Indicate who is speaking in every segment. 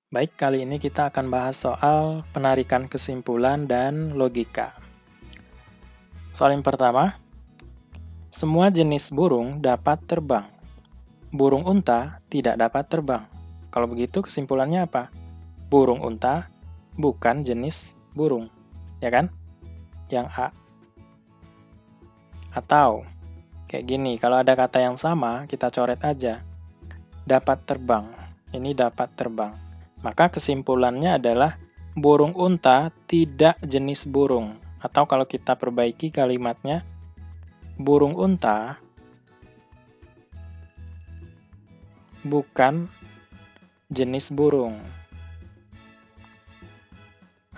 Speaker 1: Baik, kali ini kita akan bahas soal penarikan kesimpulan dan logika. Soal yang pertama, semua jenis burung dapat terbang. Burung unta tidak dapat terbang. Kalau begitu kesimpulannya apa? Burung unta bukan jenis burung, ya kan? Yang A. Atau, kayak gini, kalau ada kata yang sama, kita coret aja. Dapat terbang. Ini dapat terbang. Maka kesimpulannya adalah burung unta tidak jenis burung. Atau kalau kita perbaiki kalimatnya, burung unta bukan jenis burung.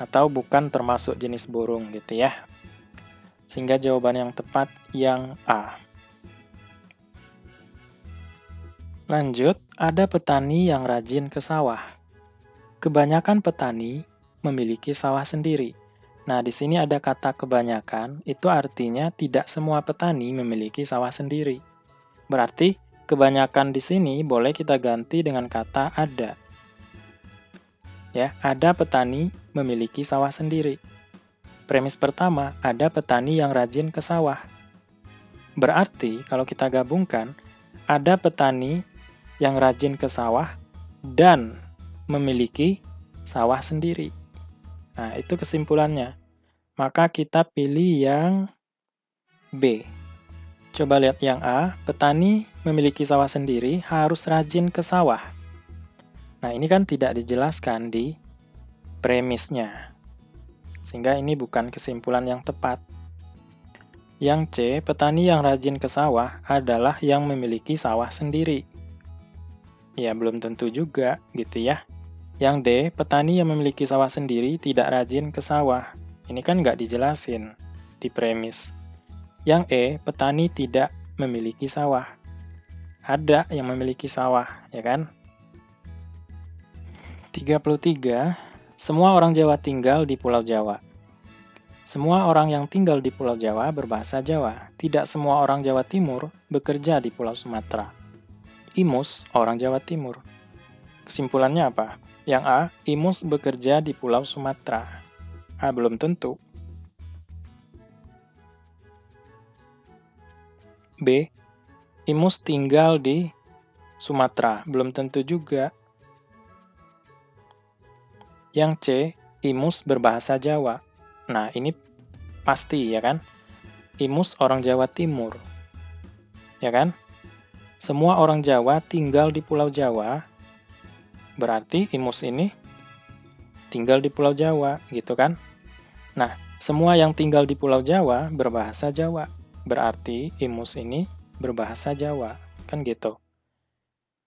Speaker 1: Atau bukan termasuk jenis burung gitu ya. Sehingga jawaban yang tepat yang A. Lanjut, ada petani yang rajin ke sawah. Kebanyakan petani memiliki sawah sendiri. Nah, di sini ada kata kebanyakan, itu artinya tidak semua petani memiliki sawah sendiri. Berarti, kebanyakan di sini boleh kita ganti dengan kata ada. Ya, ada petani memiliki sawah sendiri. Premis pertama, ada petani yang rajin ke sawah. Berarti, kalau kita gabungkan, ada petani yang rajin ke sawah dan memiliki sawah sendiri. Nah, itu kesimpulannya. Maka kita pilih yang B. Coba lihat yang A, petani memiliki sawah sendiri harus rajin ke sawah. Nah, ini kan tidak dijelaskan di premisnya. Sehingga ini bukan kesimpulan yang tepat. Yang C, petani yang rajin ke sawah adalah yang memiliki sawah sendiri. Ya, belum tentu juga gitu ya. Yang D, petani yang memiliki sawah sendiri tidak rajin ke sawah. Ini kan nggak dijelasin di premis. Yang E, petani tidak memiliki sawah. Ada yang memiliki sawah, ya kan? 33. Semua orang Jawa tinggal di Pulau Jawa. Semua orang yang tinggal di Pulau Jawa berbahasa Jawa. Tidak semua orang Jawa Timur bekerja di Pulau Sumatera. Imus, orang Jawa Timur. Kesimpulannya apa? Yang A, Imus bekerja di Pulau Sumatera. A, belum tentu. B, Imus tinggal di Sumatera. Belum tentu juga. Yang C, Imus berbahasa Jawa. Nah, ini pasti ya kan? Imus orang Jawa Timur. Ya kan? Semua orang Jawa tinggal di Pulau Jawa. Berarti Imus ini tinggal di Pulau Jawa, gitu kan? Nah, semua yang tinggal di Pulau Jawa berbahasa Jawa. Berarti Imus ini berbahasa Jawa, kan gitu.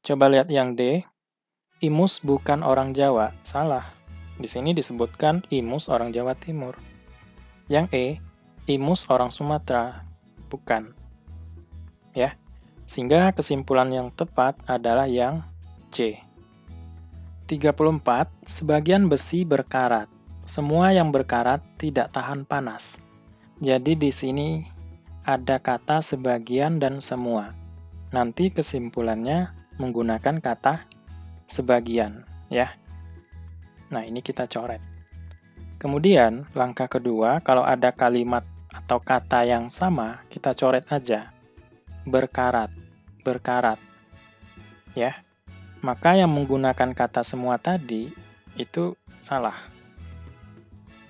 Speaker 1: Coba lihat yang D. Imus bukan orang Jawa, salah. Di sini disebutkan Imus orang Jawa Timur. Yang E, Imus orang Sumatera, bukan. Ya, sehingga kesimpulan yang tepat adalah yang C. 34. Sebagian besi berkarat. Semua yang berkarat tidak tahan panas. Jadi di sini ada kata sebagian dan semua. Nanti kesimpulannya menggunakan kata sebagian, ya. Nah, ini kita coret. Kemudian, langkah kedua, kalau ada kalimat atau kata yang sama, kita coret aja. Berkarat, berkarat. Ya. Maka yang menggunakan kata semua tadi itu salah.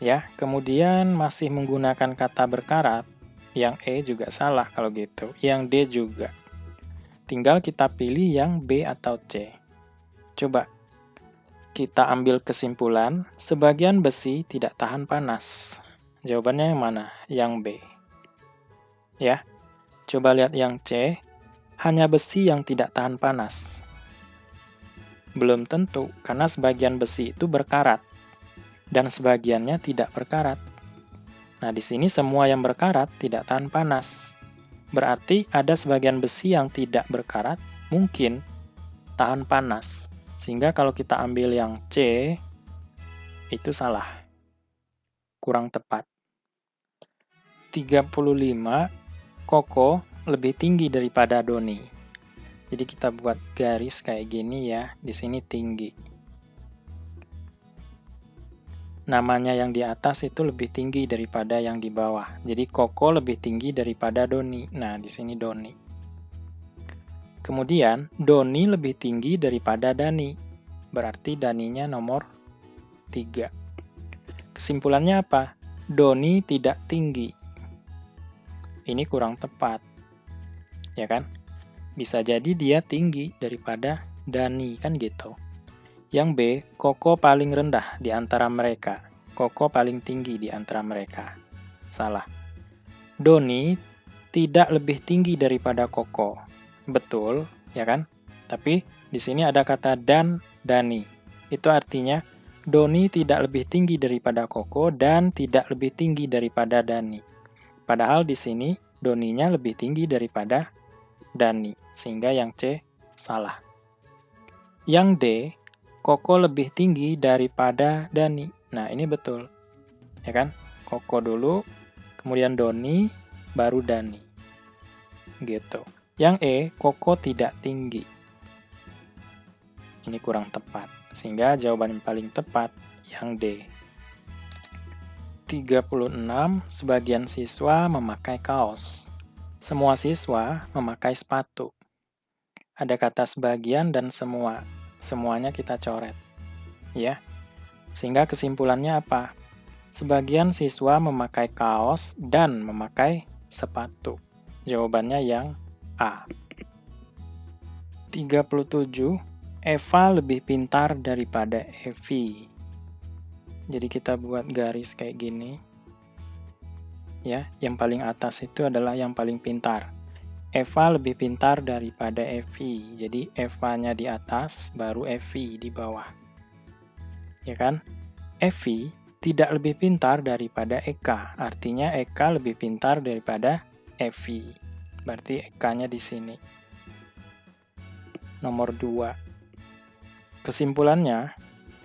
Speaker 1: Ya, kemudian masih menggunakan kata berkarat, yang E juga salah kalau gitu, yang D juga. Tinggal kita pilih yang B atau C. Coba kita ambil kesimpulan, sebagian besi tidak tahan panas. Jawabannya yang mana? Yang B. Ya, coba lihat yang C, hanya besi yang tidak tahan panas. Belum tentu, karena sebagian besi itu berkarat, dan sebagiannya tidak berkarat. Nah, di sini semua yang berkarat tidak tahan panas. Berarti ada sebagian besi yang tidak berkarat, mungkin tahan panas. Sehingga kalau kita ambil yang C, itu salah. Kurang tepat. 35, Koko lebih tinggi daripada Doni. Jadi kita buat garis kayak gini ya, di sini tinggi. namanya yang di atas itu lebih tinggi daripada yang di bawah. Jadi Koko lebih tinggi daripada Doni. Nah, di sini Doni. Kemudian, Doni lebih tinggi daripada Dani. Berarti Daninya nomor 3. Kesimpulannya apa? Doni tidak tinggi. Ini kurang tepat. Ya kan? Bisa jadi dia tinggi daripada Dani, kan gitu. Yang B, Koko paling rendah di antara mereka. Koko paling tinggi di antara mereka. Salah. Doni tidak lebih tinggi daripada Koko. Betul, ya kan? Tapi di sini ada kata dan Dani. Itu artinya Doni tidak lebih tinggi daripada Koko dan tidak lebih tinggi daripada Dani. Padahal di sini Doninya lebih tinggi daripada Dani, sehingga yang C salah. Yang D, Koko lebih tinggi daripada Dani. Nah, ini betul. Ya kan? Koko dulu, kemudian Doni, baru Dani. Gitu. Yang E, Koko tidak tinggi. Ini kurang tepat. Sehingga jawaban yang paling tepat yang D. 36. Sebagian siswa memakai kaos. Semua siswa memakai sepatu. Ada kata sebagian dan semua. Semuanya kita coret. Ya. Sehingga kesimpulannya apa? Sebagian siswa memakai kaos dan memakai sepatu. Jawabannya yang A. 37. Eva lebih pintar daripada Evi. Jadi kita buat garis kayak gini. Ya, yang paling atas itu adalah yang paling pintar. Eva lebih pintar daripada Evi. Jadi Eva-nya di atas, baru Evi di bawah. Ya kan? Evi tidak lebih pintar daripada Eka. Artinya Eka lebih pintar daripada Evi. Berarti Eka-nya di sini. Nomor 2. Kesimpulannya,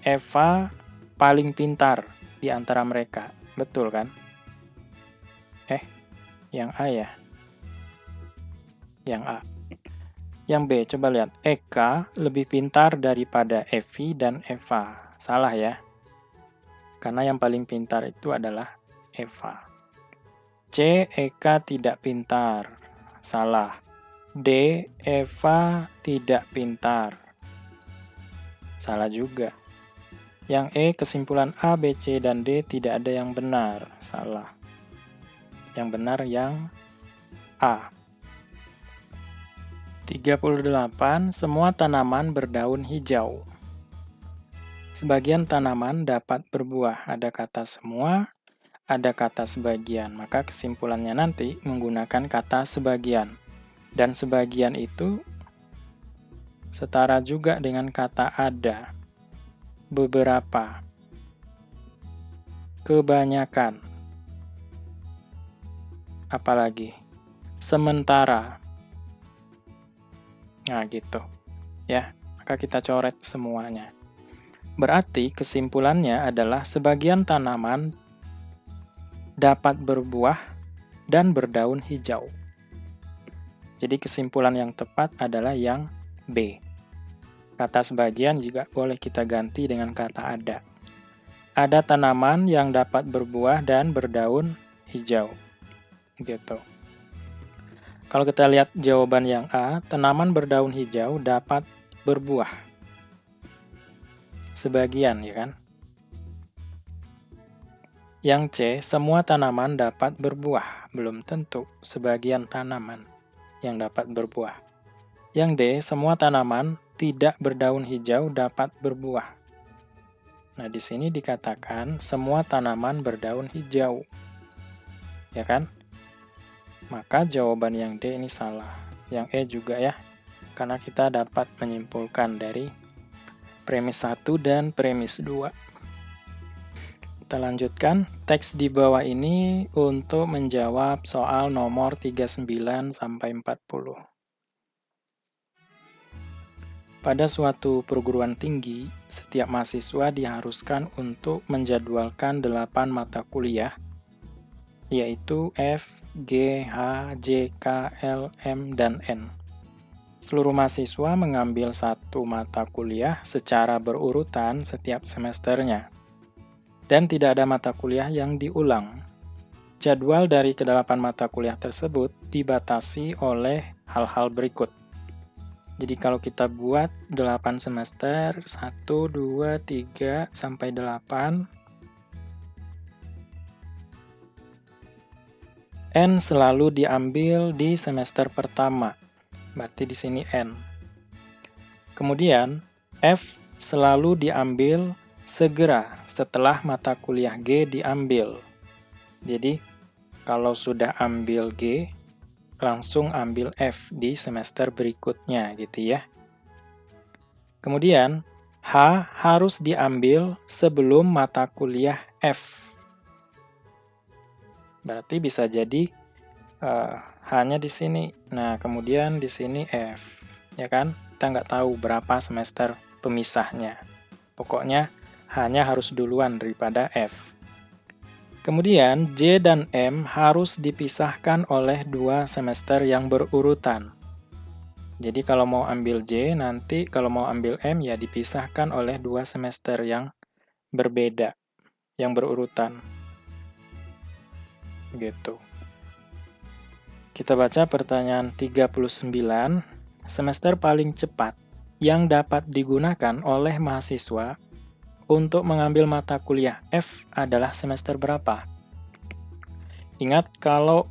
Speaker 1: Eva paling pintar di antara mereka. Betul kan? Yang A ya? Yang A. Yang B, coba lihat. Eka lebih pintar daripada Evi dan Eva. Salah ya? Karena yang paling pintar itu adalah Eva. C, Eka tidak pintar. Salah. D, Eva tidak pintar. Salah juga. Yang E, kesimpulan A, B, C, dan D tidak ada yang benar. Salah. Yang benar yang A. 38. Semua tanaman berdaun hijau. Sebagian tanaman dapat berbuah. Ada kata semua, ada kata sebagian. Maka kesimpulannya nanti menggunakan kata sebagian. Dan sebagian itu setara juga dengan kata ada. Beberapa. Kebanyakan. Apalagi? Sementara. Nah, gitu. Ya, maka kita coret semuanya. Berarti kesimpulannya adalah sebagian tanaman dapat berbuah dan berdaun hijau. Jadi kesimpulan yang tepat adalah yang B. Kata sebagian juga boleh kita ganti dengan kata ada. Ada tanaman yang dapat berbuah dan berdaun hijau. Gitu. Kalau kita lihat jawaban yang A, tanaman berdaun hijau dapat berbuah. Sebagian, ya kan? Yang C, semua tanaman dapat berbuah. Belum tentu, sebagian tanaman yang dapat berbuah. Yang D, semua tanaman tidak berdaun hijau dapat berbuah. Nah, di sini dikatakan semua tanaman berdaun hijau. Ya kan? Maka jawaban yang D ini salah. Yang E juga ya. Karena kita dapat menyimpulkan dari premis 1 dan premis 2. Kita lanjutkan. Teks di bawah ini untuk menjawab soal nomor 39 sampai 40. Pada suatu perguruan tinggi, setiap mahasiswa diharuskan untuk menjadwalkan 8 mata kuliah, yaitu F, G, H, J, K, L, M, dan N. Seluruh mahasiswa mengambil satu mata kuliah secara berurutan setiap semesternya. dan tidak ada mata kuliah yang diulang. Jadwal dari ke-8 mata kuliah tersebut dibatasi oleh hal-hal berikut. Jadi kalau kita buat 8 semester, 1, 2, 3, sampai 8, N selalu diambil di semester pertama, berarti di sini N. Kemudian, F selalu diambil segera setelah mata kuliah G diambil. Jadi, kalau sudah ambil G, langsung ambil F di semester berikutnya, gitu ya. Kemudian, H harus diambil sebelum mata kuliah F. Berarti bisa jadi H-nya di sini. Nah, kemudian di sini F, ya kan? Kita nggak tahu berapa semester pemisahnya. Pokoknya H-nya harus duluan daripada F. Kemudian J dan M harus dipisahkan oleh 2 semester yang berurutan. Jadi kalau mau ambil J, nanti kalau mau ambil M ya dipisahkan oleh 2 semester yang berbeda, yang berurutan. Gitu. Kita baca pertanyaan 39. Semester paling cepat yang dapat digunakan oleh mahasiswa untuk mengambil mata kuliah F adalah semester berapa? Ingat, kalau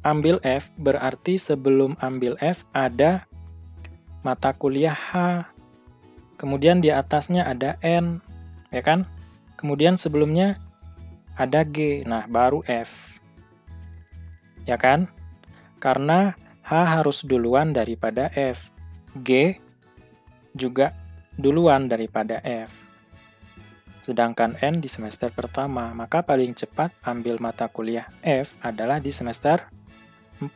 Speaker 1: ambil F berarti sebelum ambil F ada mata kuliah H. Kemudian di atasnya ada N, ya kan? Kemudian sebelumnya ada G, nah baru F. Ya kan? Karena H harus duluan daripada F. G juga duluan daripada F. Sedangkan N di semester pertama, maka paling cepat ambil mata kuliah F adalah di semester 4.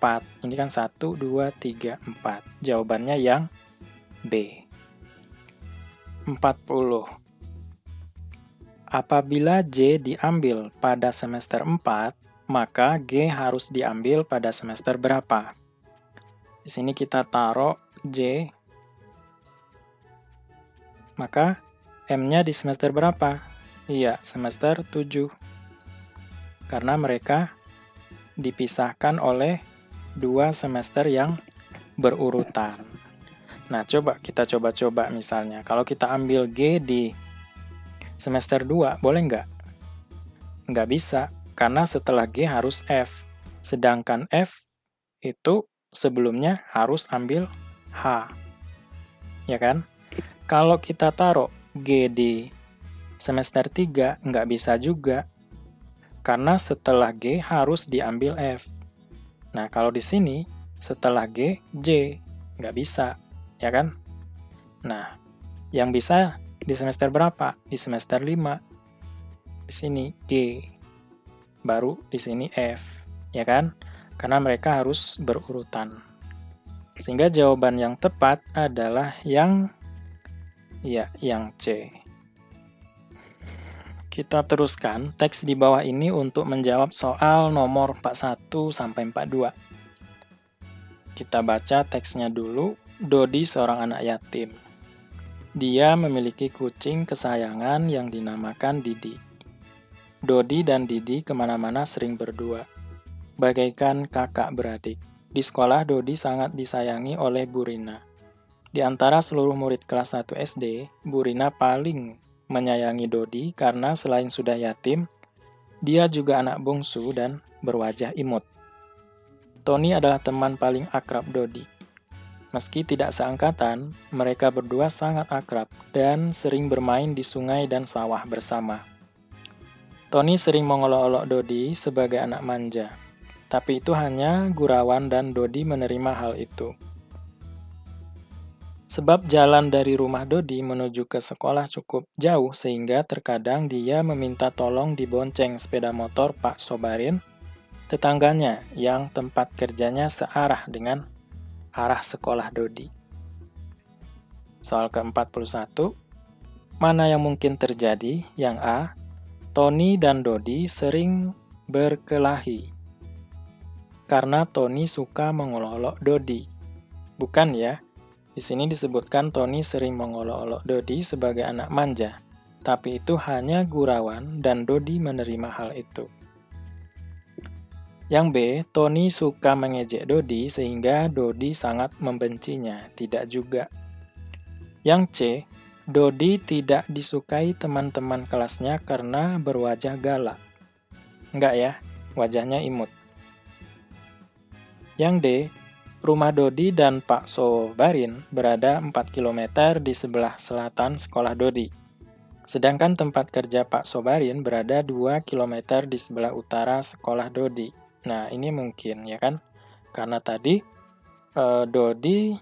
Speaker 1: Ini kan 1, 2, 3, 4. Jawabannya yang B. 40. Apabila J diambil pada semester 4, maka G harus diambil pada semester berapa? Di sini kita taruh J, maka M-nya di semester berapa? Iya, semester 7. Karena mereka dipisahkan oleh 2 semester yang berurutan. Nah, kita coba misalnya. Kalau kita ambil G di semester 2, boleh nggak? Nggak bisa. Karena setelah G harus F, sedangkan F itu sebelumnya harus ambil H. Ya kan? Kalau kita taruh G di semester 3, nggak bisa juga. Karena setelah G harus diambil F. Nah, kalau di sini, setelah G, J. Nggak bisa, ya kan? Nah, yang bisa di semester berapa? Di semester 5. Di sini G. Baru di sini F, ya kan? Karena mereka harus berurutan. Sehingga jawaban yang tepat adalah yang C. Kita teruskan teks di bawah ini untuk menjawab soal nomor 41 sampai 42. Kita baca teksnya dulu. Dodi seorang anak yatim. Dia memiliki kucing kesayangan yang dinamakan Didi. Dodi dan Didi kemana-mana sering berdua, bagaikan kakak beradik. Di sekolah, Dodi sangat disayangi oleh Bu Rina. Di antara seluruh murid kelas 1 SD, Bu Rina paling menyayangi Dodi karena selain sudah yatim, dia juga anak bungsu dan berwajah imut. Tony adalah teman paling akrab Dodi. Meski tidak seangkatan, mereka berdua sangat akrab dan sering bermain di sungai dan sawah bersama. Tony sering mengolok-olok Dodi sebagai anak manja, tapi itu hanya gurauan dan Dodi menerima hal itu. Sebab jalan dari rumah Dodi menuju ke sekolah cukup jauh sehingga terkadang dia meminta tolong dibonceng sepeda motor Pak Sobarin, tetangganya yang tempat kerjanya searah dengan arah sekolah Dodi. Soal ke-41, mana yang mungkin terjadi? Yang A, Tony dan Dodi sering berkelahi karena Tony suka mengolok-olok Dodi. Bukan ya, di sini disebutkan Tony sering mengolok-olok Dodi sebagai anak manja, tapi itu hanya gurauan dan Dodi menerima hal itu. Yang B, Tony suka mengejek Dodi sehingga Dodi sangat membencinya. Tidak juga. Yang C, Dodi tidak disukai teman-teman kelasnya karena berwajah galak. Enggak ya, wajahnya imut. Yang D, rumah Dodi dan Pak Sobarin berada 4 km di sebelah selatan sekolah Dodi. Sedangkan tempat kerja Pak Sobarin berada 2 km di sebelah utara sekolah Dodi. Nah, ini mungkin ya kan? Karena tadi Dodi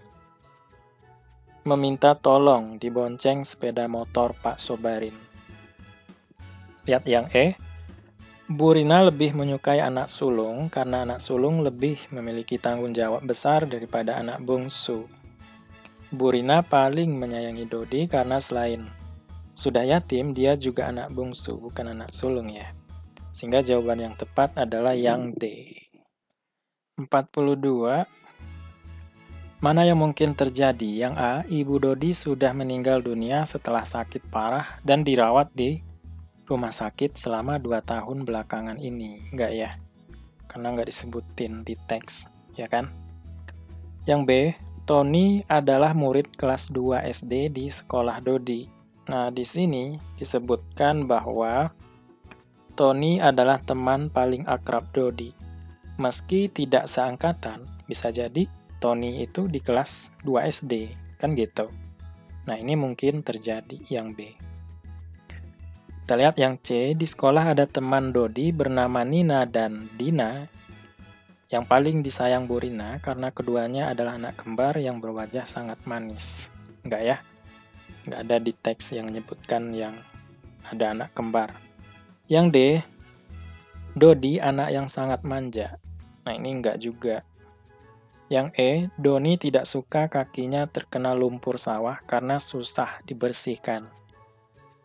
Speaker 1: meminta tolong dibonceng sepeda motor Pak Sobarin. Lihat yang E. Bu Rina lebih menyukai anak sulung karena anak sulung lebih memiliki tanggung jawab besar daripada anak bungsu. Bu Rina paling menyayangi Dodi karena selain sudah yatim, dia juga anak bungsu, bukan anak sulung ya. Sehingga jawaban yang tepat adalah yang D. 42. Mana yang mungkin terjadi? Yang A, Ibu Dodi sudah meninggal dunia setelah sakit parah dan dirawat di rumah sakit selama 2 tahun belakangan ini. Enggak ya? Karena nggak disebutin di teks, ya kan? Yang B, Tony adalah murid kelas 2 SD di sekolah Dodi. Nah, di sini disebutkan bahwa Tony adalah teman paling akrab Dodi. Meski tidak seangkatan, bisa jadi Tony itu di kelas 2 SD, kan gitu. Nah, ini mungkin terjadi yang B. Kita lihat yang C, di sekolah ada teman Dodi bernama Nina dan Dina yang paling disayang Bu Rina karena keduanya adalah anak kembar yang berwajah sangat manis. Enggak ya? Enggak ada di teks yang menyebutkan yang ada anak kembar. Yang D, Dodi anak yang sangat manja. Nah, ini enggak juga. Yang E, Doni tidak suka kakinya terkena lumpur sawah karena susah dibersihkan.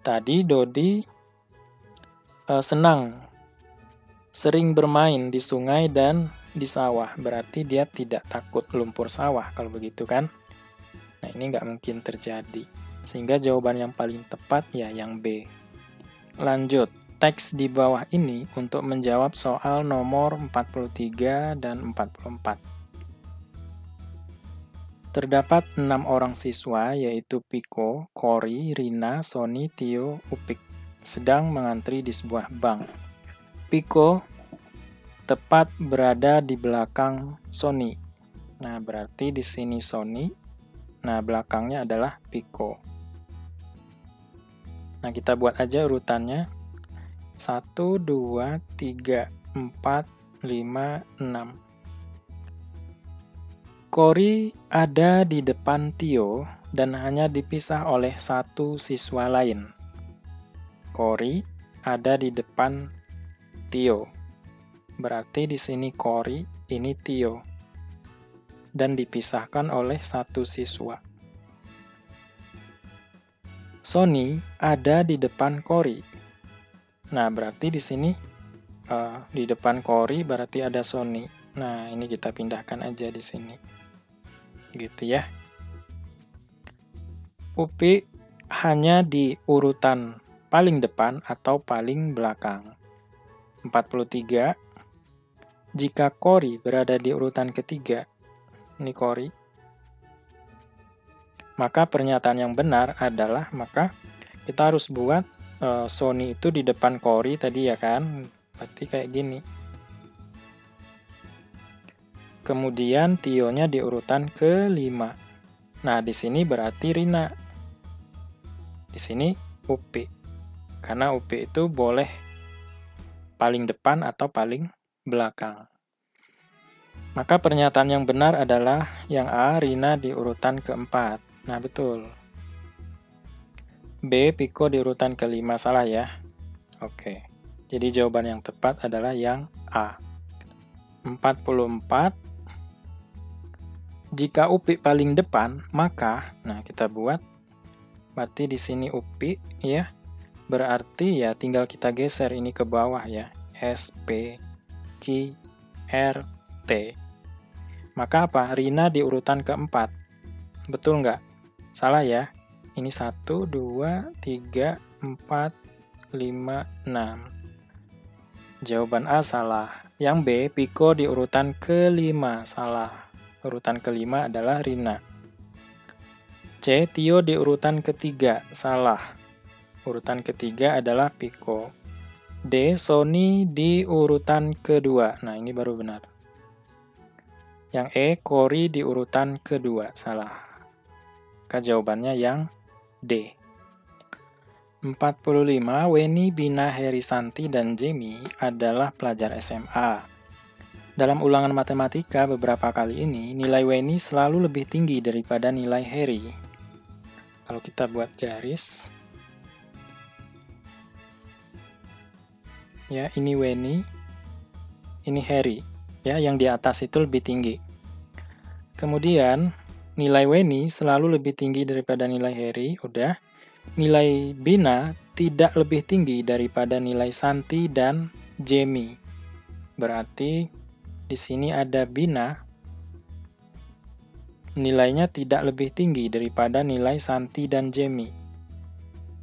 Speaker 1: Tadi Dodi senang, sering bermain di sungai dan di sawah. Berarti dia tidak takut lumpur sawah kalau begitu kan? Nah, ini nggak mungkin terjadi. Sehingga jawaban yang paling tepat ya yang B. Lanjut, teks di bawah ini untuk menjawab soal nomor 43 dan 44. Terdapat 6 orang siswa, yaitu Piko, Cory, Rina, Sony, Tio, Upik, sedang mengantri di sebuah bank. Piko tepat berada di belakang Sony. Nah, berarti di sini Sony. Nah, belakangnya adalah Piko. Nah, kita buat aja urutannya. 1, 2, 3, 4, 5, 6. Cory ada di depan Tio dan hanya dipisah oleh satu siswa lain. Cory ada di depan Tio. Berarti di sini Cory, ini Tio. Dan dipisahkan oleh satu siswa. Sony ada di depan Cory. Nah, berarti di sini di depan Cory berarti ada Sony. Nah, ini kita pindahkan aja di sini. Gitu ya. Upik hanya di urutan paling depan atau paling belakang. 43. Jika Cory berada di urutan ketiga, ini Cory, maka pernyataan yang benar adalah maka kita harus buat Sony itu di depan Cory tadi ya kan. Berarti kayak gini. Kemudian Tio-nya di urutan ke-5. Nah, di sini berarti Rina. Di sini Upi. Karena Upi itu boleh paling depan atau paling belakang. Maka pernyataan yang benar adalah yang A, Rina di urutan ke-4. Nah, betul. B, Piko di urutan ke-5. Salah ya? Oke. Jadi jawaban yang tepat adalah yang A. 44. Jika Upi paling depan, maka, nah kita buat, berarti di sini Upi, ya. Berarti ya tinggal kita geser ini ke bawah ya. S, P, Q, R, T. Maka apa? Rina di urutan ke-4. Betul nggak? Salah ya. Ini 1, 2, 3, 4, 5, 6. Jawaban A salah. Yang B, Piko di urutan kelima, salah. Urutan kelima adalah Rina. C, Tio di urutan ketiga, salah. Urutan ketiga adalah Piko. D, Sony di urutan kedua. Nah, ini baru benar. Yang E, Kori di urutan kedua, salah. Maka jawabannya yang D. 45, Weni, Bina, Heri, Santi, dan Jamie adalah pelajar SMA. Dalam ulangan matematika beberapa kali ini, nilai Weni selalu lebih tinggi daripada nilai Heri. Kalau kita buat garis, ya ini Weni, ini Heri, ya yang di atas itu lebih tinggi. Kemudian nilai Weni selalu lebih tinggi daripada nilai Heri, udah. Nilai Bina tidak lebih tinggi daripada nilai Santi dan Jamie. Berarti di sini ada Bina, nilainya tidak lebih tinggi daripada nilai Santi dan Jamie.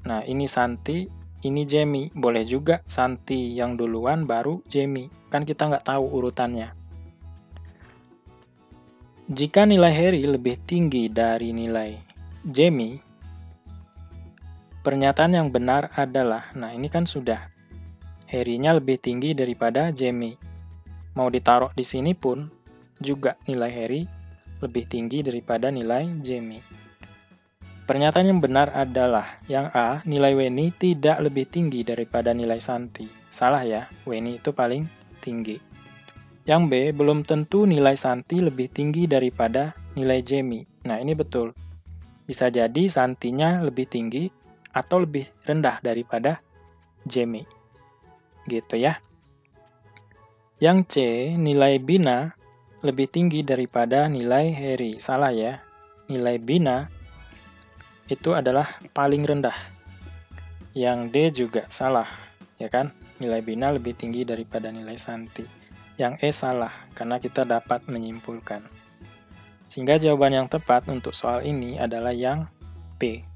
Speaker 1: Nah, ini Santi, ini Jamie. Boleh juga Santi yang duluan baru Jamie. Kan kita nggak tahu urutannya. Jika nilai Heri lebih tinggi dari nilai Jamie, pernyataan yang benar adalah, nah ini kan sudah, Herinya lebih tinggi daripada Jamie. Mau ditaruh di sini pun, juga nilai Heri lebih tinggi daripada nilai Jamie. Pernyataan yang benar adalah yang A, nilai Weni tidak lebih tinggi daripada nilai Santi. Salah ya, Weni itu paling tinggi. Yang B, belum tentu nilai Santi lebih tinggi daripada nilai Jamie. Nah, ini betul. Bisa jadi Santinya lebih tinggi atau lebih rendah daripada Jamie. Gitu ya. Yang C, nilai Bina lebih tinggi daripada nilai Heri. Salah ya. Nilai Bina itu adalah paling rendah. Yang D juga salah, ya kan? Nilai Bina lebih tinggi daripada nilai Santi. Yang E salah, karena kita dapat menyimpulkan. Sehingga jawaban yang tepat untuk soal ini adalah yang B.